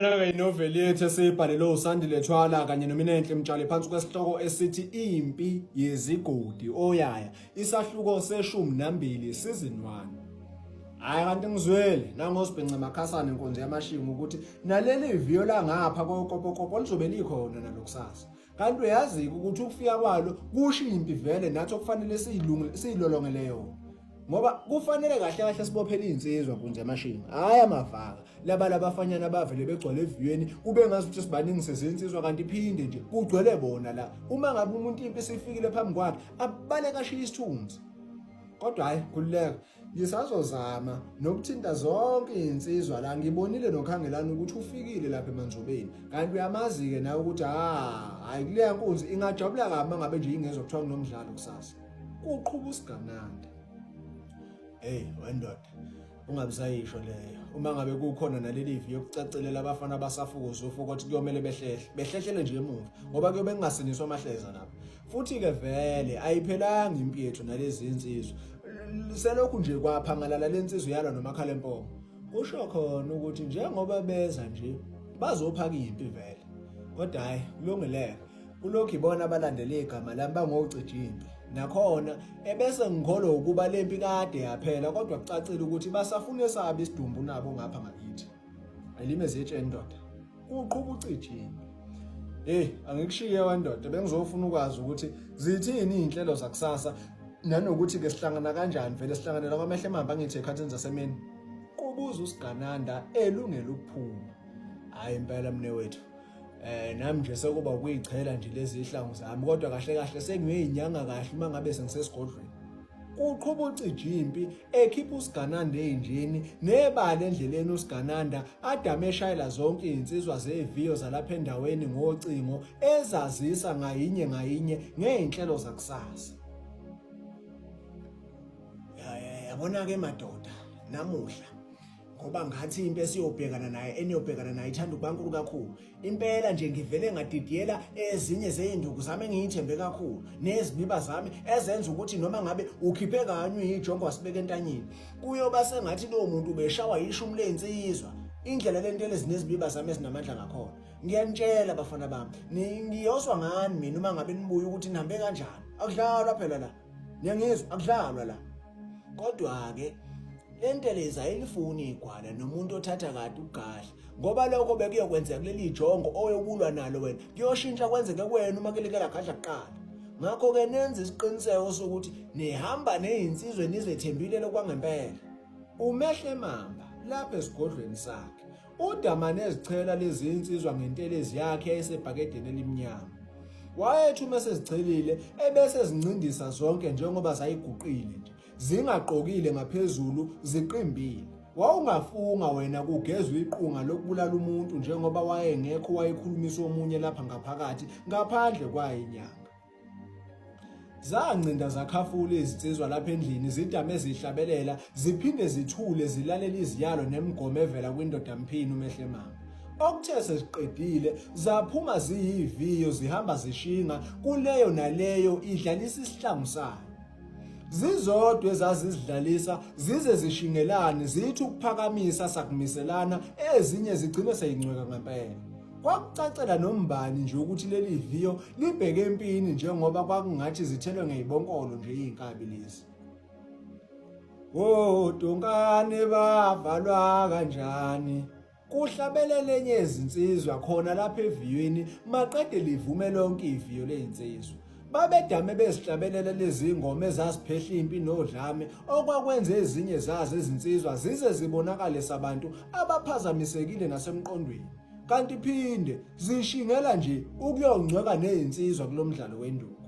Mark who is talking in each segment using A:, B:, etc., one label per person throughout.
A: Inoveli yethu esiyibhalelwe uSandile Thwala kanye noMinenhle Mtshali phansi kwesihloko esithi Impi Yezigodi Oyaya isahluko seshumi nambili season 1. Hayi kanti ngizwele nangosibhinca makhasana inkonzo yamashinga ukuthi naleli viyo la ngapha kokopokopo lizobe likhona nalokusasa. Kanti uyazi ukuthi ukufika kwalo kusho impi vele nathi okufanele siyilolongele yona. Ngoba kufanele kahle kahle sibophele insizwa kunze yamashinga hayi amavaka laba labafanyana bavele begcwele eviyweni kube ngazi ukuthi sibaningi sezinsizwa kanti iphinde nje kugcwele bona la uma ngabe umuntu impi sifikile phambi kwakhe abale kashiya isithunzi. Kodwa hayi khulileka ngisazozama nokuthinta zonke izinsizwa la ngibonile nokhangelana ukuthi ufikile lapha emanzobeni kanti uyamazi ke nawe ukuthi hayi kuleya nkunzi ingajabula kabi ngabe nje ingezwe kuthiwa kunomdlalo kusasa kuqhubha usigananda. Hey wendoda ungabisayisho leyo uma ngabe kukhona naleli viyo yokucacelela abafana abasafukuza ufuko ukuthi kuyomele behlehlele nje emuva ngoba kuyobe kungaseniswa amahleza lapha futhi ke vele ayiphelanga impi yethu nalezi insizwa selokhu nje kwaphangalala lensizwe yala nomakhala empomo kusho khona ukuthi njengoba beza nje bazophaka impi vele kodwa hayi kulungileke kulokhu ibona abalandela igama lami bangocija impi nakhona ebese ngikholwa ukuba lempi kade yaphela kodwa kucacile ukuthi basafuna esabi isidumbu nabo ngapha ngakithi elimeze etshe ndoda kuqhubha ucijini. Angikushiye wandoda bengizofuna ukwazi ukuthi zithini inhlelo zakusasa nanokuthi ke sihlangana kanjani vele sihlanganela kwamehle emamba ngithi ekhathini zasemini kubuza usigananda elungela ukuphuma. Hayi impela mne wethu nami nje sekuba ukuyichela nje lezi ihlangu zami kodwa kahle kahle sengiyinyanga kahle uma ngabe sengisesigodlweni uqhubha ucijimpi ekhipha usigananda endlini nebala endleleni usigananda adame eshayela zonke izinsizwa zeviyo zalapha endaweni ngocingo ezazisa ngayinye ngeinhlelo zakusasa. Yabona ke madoda namuhla ngoba ngathi impi esiyobhekana naye eniyobhekana naye ithanda ukubankulu kakhulu impela nje ngivele ngadidiyela ezinye zeinduku zami engiyithembe kakhulu nezibiba zami ezenza ukuthi noma ngabe ukhiphe kanye ijongo wasibeka entanyeni kuyoba sengathi lo muntu ubeshawa ishumi lensizwa indlela lentele zinezibiba zami ezinamandla ngakhona. Ngiyanitshela bafana bami ngiyoswa ngani mina uma ngabe nibuye ukuthi nihambe kanjani akudlalwa phela la niyangizwa akudlalwa la kodwa ke lenteleza elifuni igwala nomuntu othatha kade ugahle ngoba lokho bekuyokwenzeka kuleli jongo oyokulwa nalo wena kuyoshintsha kwenzeke kuwena uma kelekela gadla kuqala. Ngakho ke nenze isiqiniseko sokuthi nihamba nezinsizwe nizethembile lokwangempela. Umehle mamba lapha esigodlweni sakhe udama nezichela lezi insizwa ngentelezi yakhe esebhakedeni elimnyama wayethi uma sezichelile ebese zincindisa zonke njengoba zayiguqile nje zingaqokile ngaphezulu ziqimbile. Wawungafunga wena kugezwe iqhunga lokubulala umuntu njengoba wayengekho wayekhulumisa omunye lapha ngaphakathi ngaphandle kwayinyanga. Zancinda zakhafula izinsizwa lapha endlini zidame zihlabelela ziphinde zithule zilalela iziyalo nemigomo evela kwindoda mphini umehle mama. Okuthe seziqedile zaphuma ziyiviyo zihamba zishinga kuleyo naleyo idlalisa isihlangu sayo. Zizodwa ezazizidlalisa zize zishingelane zithi ukuphakamisa sakumiselana ezinye zigcine seyincweka ngempela. Kwakucacela nombani nje ukuthi leli viyo libheke empini njengoba kwakungathi zithelwe ngezibonkolo nje izinkabi lezi. Donkane bavalwa kanjani kuhlabelele enye izinsizwa khona lapha eviyweni maqede livume lonke iviyo lezinsizwa. Babedame bezihlabelela lezi ngoma ezaziphehla impi nodlame okwakwenza ezinye zazo izinsizwa zize zibonakale sabantu abaphazamisekile nasemqondweni kanti phinde zishingela nje ukuyongcweka nezinsizwa kulomdlalo wenduku.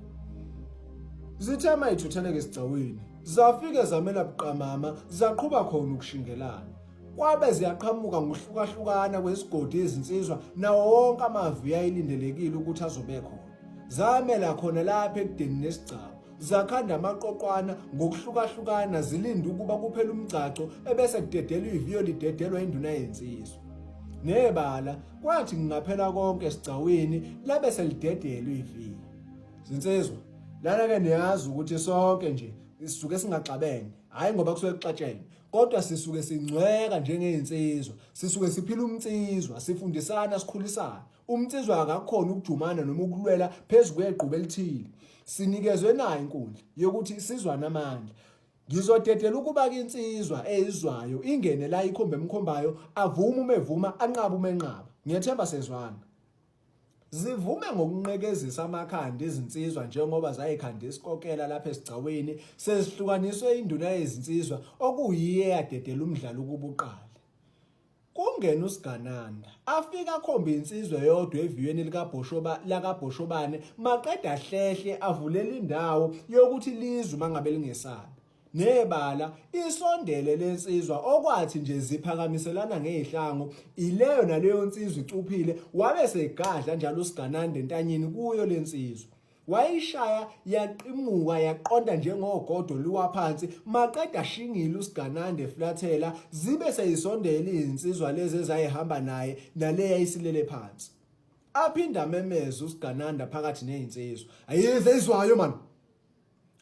A: Zithema ithutheleke esigcaweni zafike zamela buqamama zaqhubha khona ukushingelana kwabe ziyaqhamuka ngohlukahlukana kwesigodi ezinsizwa nawo wonke amaviyo ayilindelekile ukuthi azobe khona. Zamela khona lapha ekudeni nesigcawu zakhanda amaqoqwana ngokuhlukahlukana zilinda ukuba kuphela umgcaco ebese kudedelwa iviyo lidedelwa induna yezinsizwa. Nebala kwathi ngingaphela konke esigcawini labe selidedelwa iviyo. Zinsizwa lana ke niyazi ukuthi sonke nje sisuke singaxabene hayi ngoba kusuke kuxatshene kodwa sisuke singcweka njengeinsizwa, sisuke siphila umnsizwa, sifundisana, sikhulisana. Umnsizwa akakhona ukujumana noma ukulwela phezulu kweqhubu elithile. Sinikezwe nayo inkundla yokuthi sizwane amandla. Ngizodedela ukuba ke insizwa ezwayo ingene la ikhombe emkhombayo, avume uma evuma, anqaba uma enqaba. Ngiyethemba sezwana. Zivume ngokunqekezisa amakhanda izinsizwa njengoba zayikhanda isikokela lapha esigcaweni, sezihlukaniswe induna yezinsizwa okuyiye eyadedela umdlalo ukuba uqale. Kungena uSigananda, afika akhomba insizwa yodwa eviyweni lakaBhoshobane, maqeda hlehle avulela indawo yokuthi lizwe mangabe lingesabi. Nebala isondele lensizwa okwathi nje ziphakamiselana ngehlango, ileyo naleyo nsizwa icuphile, wabe segadla njalo uSigananda entanyeni kuyo lensizwa. Wayishaya yaqimuka yaqonda njengogodo liwaphansi, maqeda shingile uSigananda eflathela, zibe seyisondela izinsizwa lezi ezayihamba naye nale yayisilele phansi. Aphinda memeza uSigananda phakathi nezinsizwa, "Ayize izwayo man."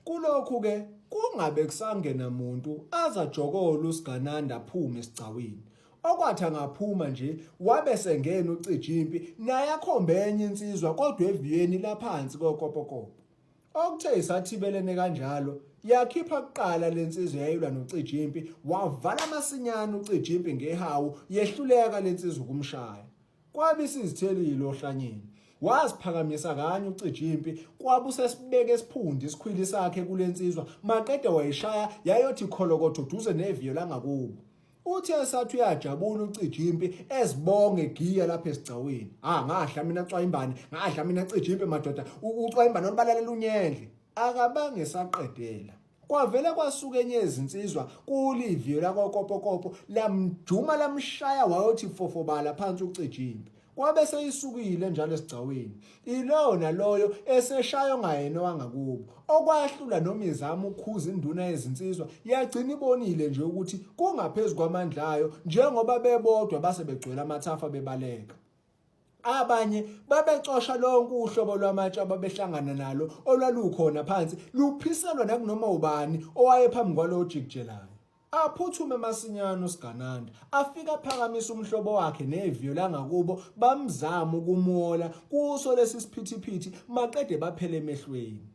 A: Kulokhu ke kungabe kusangena umuntu azajokola uSigananda aphume esigcawini. Okwathi angaphuma nje wabe sengena uCijimpi naye akhombe enye insizwa kodwa eviyweni laphansi kokopokopo. Okuthe isathibelene kanjalo yakhipha kuqala lensizwa yayilwa noCijimpi, wavala amasinyane uCijimpi ngehawu, yehluleka lensizwa ukumshaya. Kwabe isizithelile ohlanyeni. Waziphakamisa kanye uCijimpi, kwabe usesibeke esiphundi isikhwili sakhe kulensizwa, maqeda wayishaya yayothi kholokotho duze neviyo langakubo. Uthe esathi uyajabula uCijimpi ezibonge giya lapha esigcaweni. Ngahla mina Cwayimbane, ngahla mina Cijimpi madoda, uCwayimbane olibalalela unyendle. Akabange saqedela. Kwavele kwasuka enye izinsizwa kuliviyo lakokopokopo, lamjuma lamshaya wayothi fofobala phansi uCijimpi. Kwabe seyisukile njalo esigcaweni. Iloyo naloyo eseshaya ongayena wangakubo. Okwahlula noma izama ukukhuza induna yezinsizwa, yagcina ibonile nje ukuthi kungaphezulu kwamandla ayo njengoba bebodwa base begcwele amathafa bebaleka. Abanye babecosha lonke uhlobo lwamatshe ababehlangana nalo olwalukhona phansi, luphiselwa nakunoma ubani owayephambi kwalowo jikijelayo. Aphuthume masinyane uSigananda, afika phakamisa umhlobo wakhe neviyo langakubo, bamzama ukumuola kuso lesi siphithiphithi, maqede baphele emehlweni.